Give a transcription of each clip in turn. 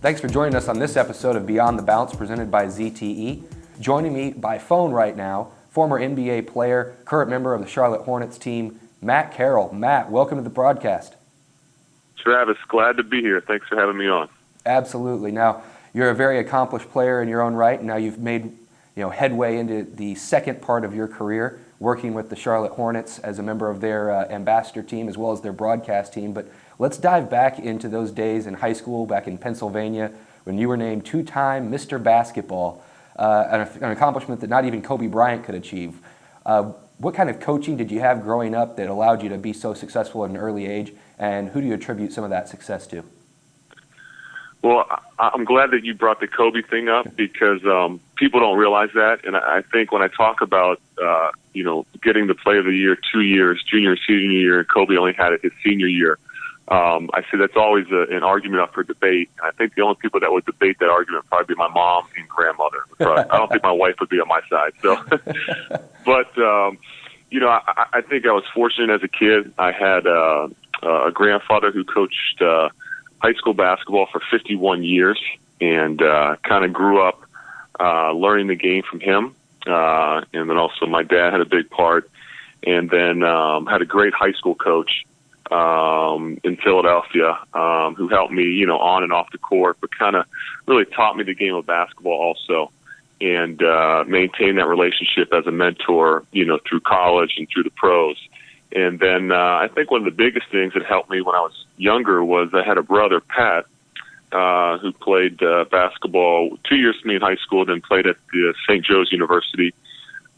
Thanks for joining us on this episode of Beyond the Bounce presented by ZTE. Joining me by phone right now, former NBA player, current member of the Charlotte Hornets team, Matt Carroll. Matt, welcome to the broadcast. Travis, glad to be here. Thanks for having me on. Absolutely. Now, you're a very accomplished player in your own right. Now you've made headway into the second part of your career, working with the Charlotte Hornets as a member of their ambassador team as well as their broadcast team. But let's dive back into those days in high school back in Pennsylvania when you were named two-time Mr. Basketball, an accomplishment that not even Kobe Bryant could achieve. What kind of coaching did you have growing up that allowed you to be so successful at an early age, and who do you attribute some of that success to? Well, I'm glad that you brought the Kobe thing up because people don't realize that. And I think when I talk about, getting the Play of the Year 2 years, junior and senior year, and Kobe only had it his senior year, I say that's always an argument up for debate. I think the only people that would debate that argument would probably be my mom and grandmother. I don't think my wife would be on my side. So, but, I think I was fortunate as a kid. I had a grandfather who coached high school basketball for 51 years and kind of grew up learning the game from him. And then also my dad had a big part. And then had a great high school coach in Philadelphia who helped me, on and off the court, but kind of really taught me the game of basketball also and maintained that relationship as a mentor, through college and through the pros. And then I think one of the biggest things that helped me when I was younger was I had a brother, Pat, who played basketball 2 years with me in high school, then played at the St. Joe's University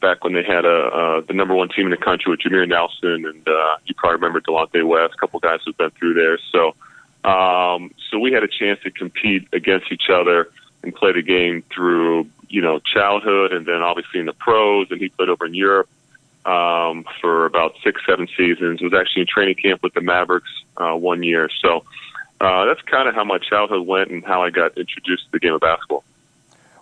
back when they had the number one team in the country with Jameer Nelson, and you probably remember Delonte West, a couple guys who've been through there. So we had a chance to compete against each other and play the game through, childhood and then obviously in the pros, and he played over in Europe for about 6-7 seasons. Was actually in training camp with the Mavericks 1 year. So that's kind of how my childhood went and how I got introduced to the game of basketball.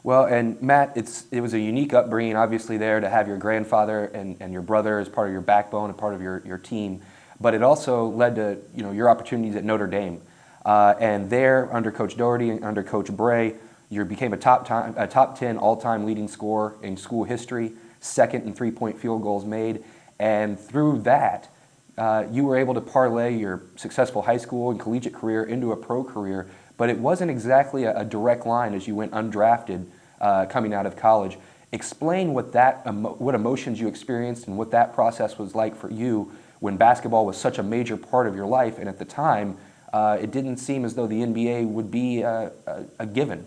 Well, and Matt, it was a unique upbringing, obviously, there to have your grandfather and your brother as part of your backbone and part of your team. But it also led to your opportunities at Notre Dame, and there under Coach Doherty and under Coach Bray, you became a top 10 all-time leading scorer in school history, second in three-point field goals made, and through that, you were able to parlay your successful high school and collegiate career into a pro career. But it wasn't exactly a direct line as you went undrafted coming out of college. Explain what emotions you experienced and what that process was like for you when basketball was such a major part of your life, and at the time, it didn't seem as though the NBA would be a given.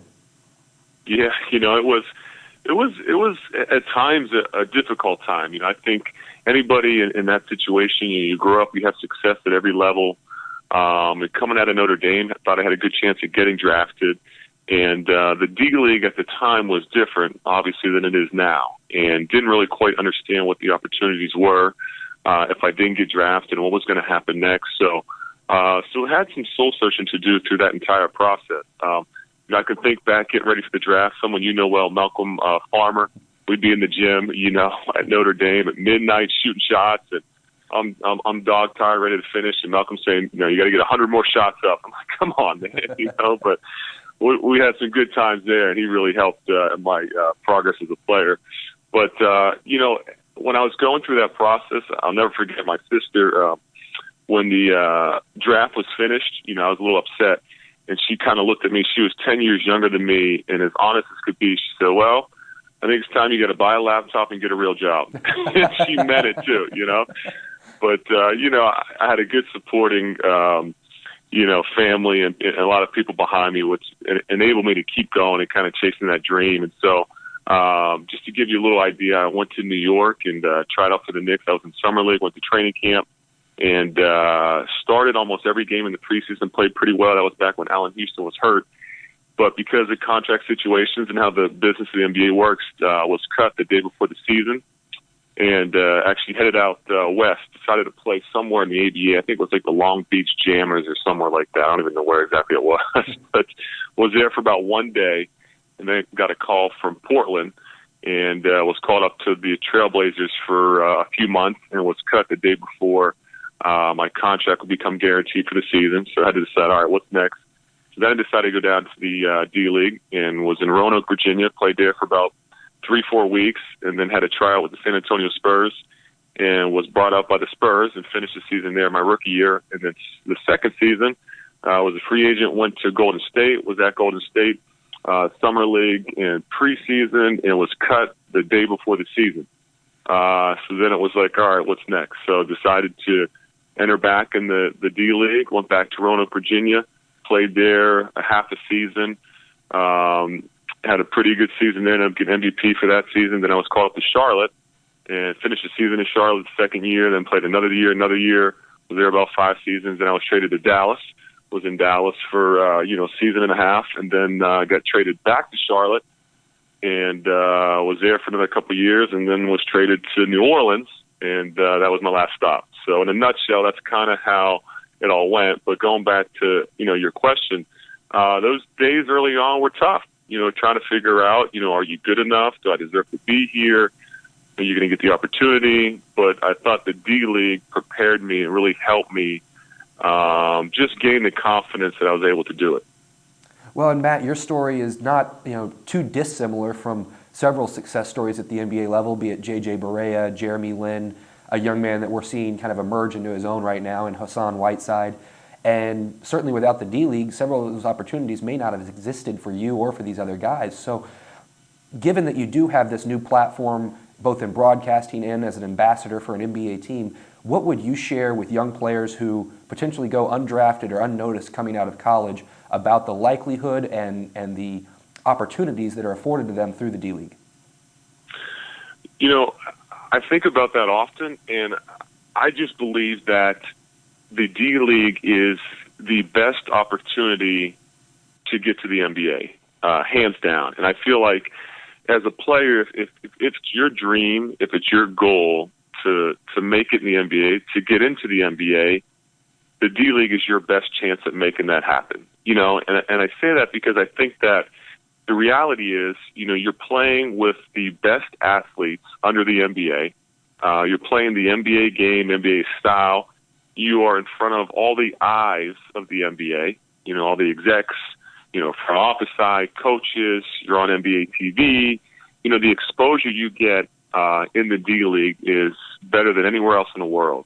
Yeah, it was at times a difficult time. I think anybody in that situation, you grow up, you have success at every level. Coming out of Notre Dame, I thought I had a good chance of getting drafted. And the D-League at the time was different, obviously, than it is now, and didn't really quite understand what the opportunities were if I didn't get drafted and what was going to happen next. So I had some soul searching to do through that entire process. I could think back, getting ready for the draft. Someone well, Malcolm Farmer. We'd be in the gym, at Notre Dame at midnight shooting shots, and I'm dog tired, ready to finish, and Malcolm's saying, you got to get 100 more shots up. I'm like, come on, man, But we had some good times there, and he really helped my progress as a player. But when I was going through that process, I'll never forget my sister. When the draft was finished, I was a little upset, and she kind of looked at me. She was 10 years younger than me, and as honest as could be, she said, "Well, I think it's time you got to buy a laptop and get a real job." And she meant it too, But, I had a good supporting, family and a lot of people behind me, which enabled me to keep going and kind of chasing that dream. And so just to give you a little idea, I went to New York and tried out for the Knicks. I was in Summer League, went to training camp, and started almost every game in the preseason, played pretty well. That was back when Allen Houston was hurt. But because of contract situations and how the business of the NBA works, was cut the day before the season. And actually headed out west, decided to play somewhere in the ABA. I think it was like the Long Beach Jammers or somewhere like that. I don't even know where exactly it was. But was there for about 1 day, and then got a call from Portland, and was called up to the Trailblazers for a few months, and was cut the day before my contract would become guaranteed for the season. So I had to decide, all right, what's next? So then I decided to go down to the D-League and was in Roanoke, Virginia, played there for about 3-4 weeks, and then had a tryout with the San Antonio Spurs and was brought up by the Spurs and finished the season there my rookie year. And then the second season, I was a free agent, went to Golden State, was at Golden State Summer League and preseason, and was cut the day before the season. So then it was like, all right, what's next? So decided to enter back in the D-League, went back to Roanoke, Virginia, played there a half a season, had a pretty good season there, ended up getting MVP for that season. Then I was called up to Charlotte and finished the season in Charlotte the second year, then played another year, was there about 5 seasons. Then I was traded to Dallas, was in Dallas for, a season and a half, and then got traded back to Charlotte and was there for another couple of years, and then was traded to New Orleans, and that was my last stop. So in a nutshell, that's kind of how it all went. But going back to, your question, those days early on were tough, trying to figure out, are you good enough? Do I deserve to be here? Are you going to get the opportunity? But I thought the D-League prepared me and really helped me just gain the confidence that I was able to do it. Well, and Matt, your story is not too dissimilar from several success stories at the NBA level, be it J.J. Barea, Jeremy Lin, a young man that we're seeing kind of emerge into his own right now, and Hassan Whiteside. And certainly without the D-League, several of those opportunities may not have existed for you or for these other guys. So given that you do have this new platform, both in broadcasting and as an ambassador for an NBA team, what would you share with young players who potentially go undrafted or unnoticed coming out of college about the likelihood and the opportunities that are afforded to them through the D-League? I think about that often, and I just believe that the D-League is the best opportunity to get to the NBA, hands down. And I feel like as a player, if it's your dream, if it's your goal to make it in the NBA, to get into the NBA, the D-League is your best chance at making that happen. And I say that because I think that the reality is, you're playing with the best athletes under the NBA. You're playing the NBA game, NBA style. You are in front of all the eyes of the NBA, all the execs, front office side, coaches. You're on NBA TV. The exposure you get in the D-League is better than anywhere else in the world.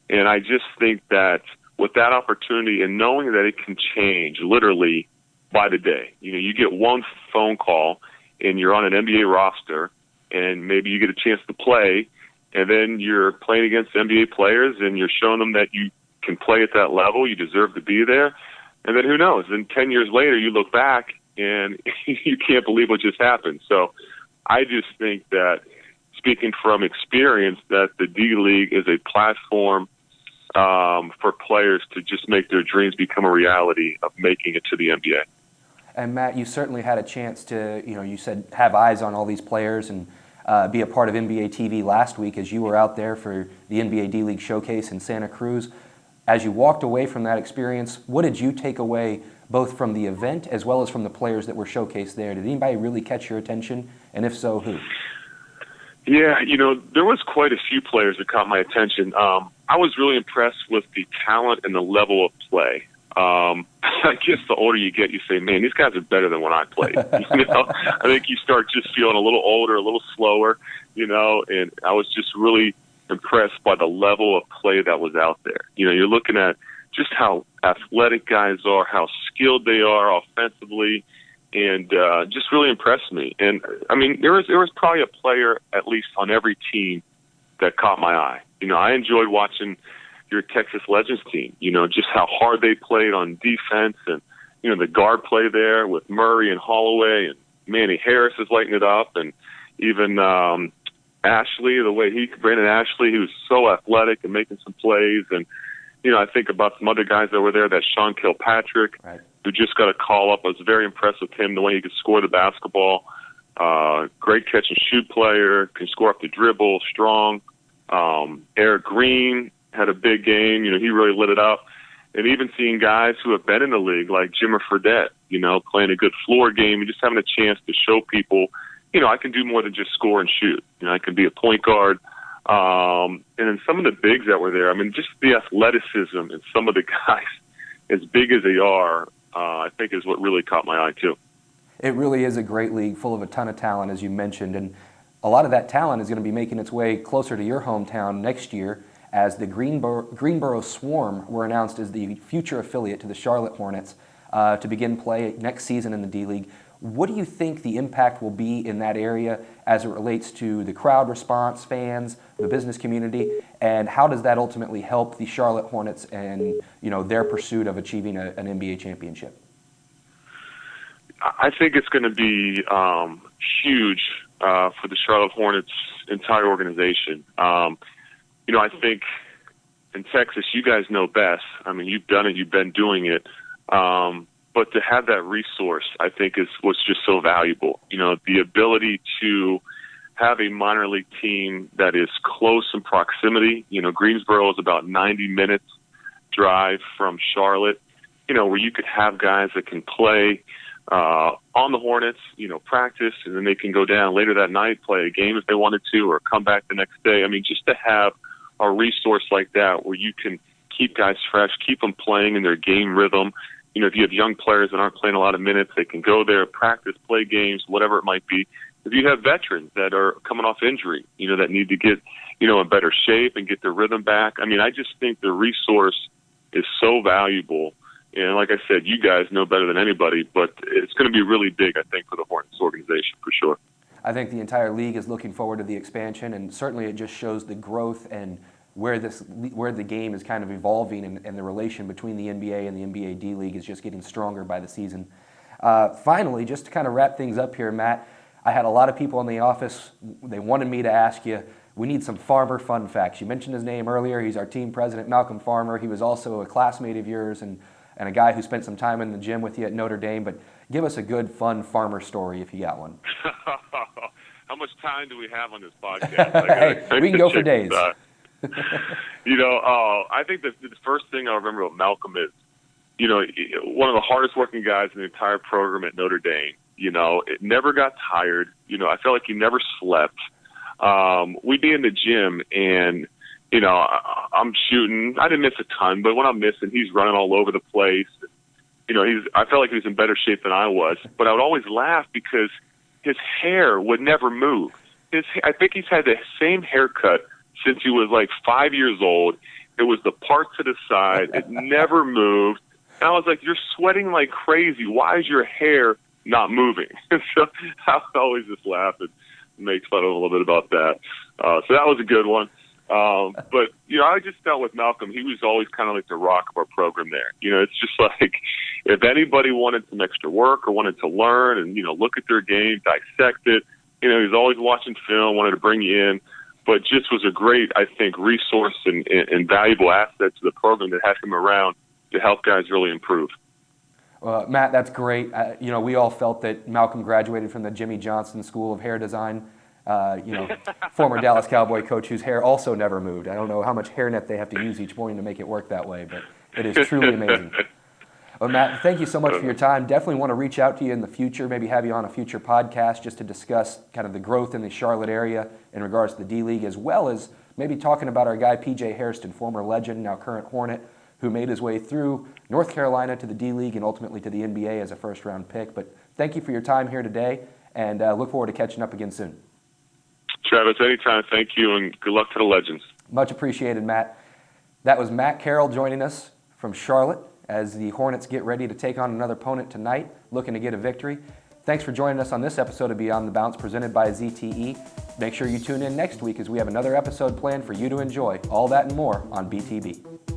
And I just think that with that opportunity and knowing that it can change literally by the day, you get one phone call and you're on an NBA roster and maybe you get a chance to play, and then you're playing against NBA players and you're showing them that you can play at that level, you deserve to be there. And then who knows? Then 10 years later, you look back and you can't believe what just happened. So I just think that, speaking from experience, that the D-League is a platform for players to just make their dreams become a reality of making it to the NBA. And Matt, you certainly had a chance to, you said have eyes on all these players and be a part of NBA TV last week as you were out there for the NBA D-League Showcase in Santa Cruz. As you walked away from that experience, what did you take away both from the event as well as from the players that were showcased there? Did anybody really catch your attention? And if so, who? Yeah, there was quite a few players that caught my attention. I was really impressed with the talent and the level of play. I guess the older you get, you say, man, these guys are better than when I played. I think you start just feeling a little older, a little slower, and I was just really impressed by the level of play that was out there. You're looking at just how athletic guys are, how skilled they are offensively, and just really impressed me. And I mean, there was probably a player at least on every team that caught my eye. I enjoyed watching your Texas Legends team. Just how hard they played on defense, and the guard play there with Murray and Holloway, and Manny Harris is lighting it up, and even Ashley, Brandon Ashley, he was so athletic and making some plays. And I think about some other guys that were there, that Sean Kilpatrick, right, who just got a call up. I was very impressed with him, the way he could score the basketball. Great catch and shoot player, can score up the dribble, strong. Eric Green had a big game. He really lit it up. And even seeing guys who have been in the league, like Jimmer Fredette, playing a good floor game and just having a chance to show people, I can do more than just score and shoot. I can be a point guard. And then some of the bigs that were there, I mean, just the athleticism and some of the guys, as big as they are, I think is what really caught my eye too. It really is a great league full of a ton of talent, as you mentioned, and a lot of that talent is going to be making its way closer to your hometown next year as the Greensboro Swarm were announced as the future affiliate to the Charlotte Hornets to begin play next season in the D-League. What do you think the impact will be in that area as it relates to the crowd response, fans, the business community, and how does that ultimately help the Charlotte Hornets and their pursuit of achieving an NBA championship? I think it's going to be huge for the Charlotte Hornets' entire organization. I think in Texas, you guys know best. I mean, you've done it, you've been doing it. But to have that resource, I think, is what's just so valuable. The ability to have a minor league team that is close in proximity. Greensboro is about 90 minutes drive from Charlotte, where you could have guys that can play on the Hornets, practice, and then they can go down later that night, play a game if they wanted to, or come back the next day. I mean, just to have a resource like that where you can keep guys fresh, keep them playing in their game rhythm. If you have young players that aren't playing a lot of minutes, they can go there, practice, play games, whatever it might be. If you have veterans that are coming off injury, that need to get, in better shape and get their rhythm back. I mean, I just think the resource is so valuable. And like I said, you guys know better than anybody, but it's going to be really big, I think, for the Hornets organization for sure. I think the entire league is looking forward to the expansion, and certainly it just shows the growth and where the game is kind of evolving, and the relation between the NBA and the NBA D-League is just getting stronger by the season. Finally, just to kind of wrap things up here, Matt, I had a lot of people in the office, they wanted me to ask you, we need some Farmer fun facts. You mentioned his name earlier. He's our team president, Malcolm Farmer. He was also a classmate of yours and a guy who spent some time in the gym with you at Notre Dame. But give us a good, fun Farmer story if you got one. How much time do we have on this podcast? Hey, we can go for days. I think the first thing I remember about Malcolm is, one of the hardest working guys in the entire program at Notre Dame. It never got tired. I felt like he never slept. We'd be in the gym and, I'm shooting. I didn't miss a ton, but when I'm missing, he's running all over the place. I felt like he was in better shape than I was, but I would always laugh because his hair would never move. I think he's had the same haircut since he was like 5 years old. It was the part to the side. It never moved. And I was like, you're sweating like crazy. Why is your hair not moving? So I would always just laugh and make fun of him a little bit about that. So that was a good one. But, I just felt with Malcolm, he was always kind of like the rock of our program there. It's just like if anybody wanted some extra work or wanted to learn and, look at their game, dissect it, he was always watching film, wanted to bring you in. But just was a great, I think, resource and valuable asset to the program that had him around to help guys really improve. Well, Matt, that's great. We all felt that Malcolm graduated from the Jimmy Johnson School of Hair Design. Former Dallas Cowboy coach whose hair also never moved. I don't know how much hairnet they have to use each morning to make it work that way, but it is truly amazing. Well, Matt, thank you so much for your time. Definitely want to reach out to you in the future, maybe have you on a future podcast just to discuss kind of the growth in the Charlotte area in regards to the D-League, as well as maybe talking about our guy P.J. Hairston, former legend, now current Hornet, who made his way through North Carolina to the D-League and ultimately to the NBA as a first-round pick. But thank you for your time here today, and look forward to catching up again soon. Travis, anytime. Thank you, and good luck to the Legends. Much appreciated, Matt. That was Matt Carroll joining us from Charlotte as the Hornets get ready to take on another opponent tonight, looking to get a victory. Thanks for joining us on this episode of Beyond the Bounce presented by ZTE. Make sure you tune in next week as we have another episode planned for you to enjoy. All that and more on BTB.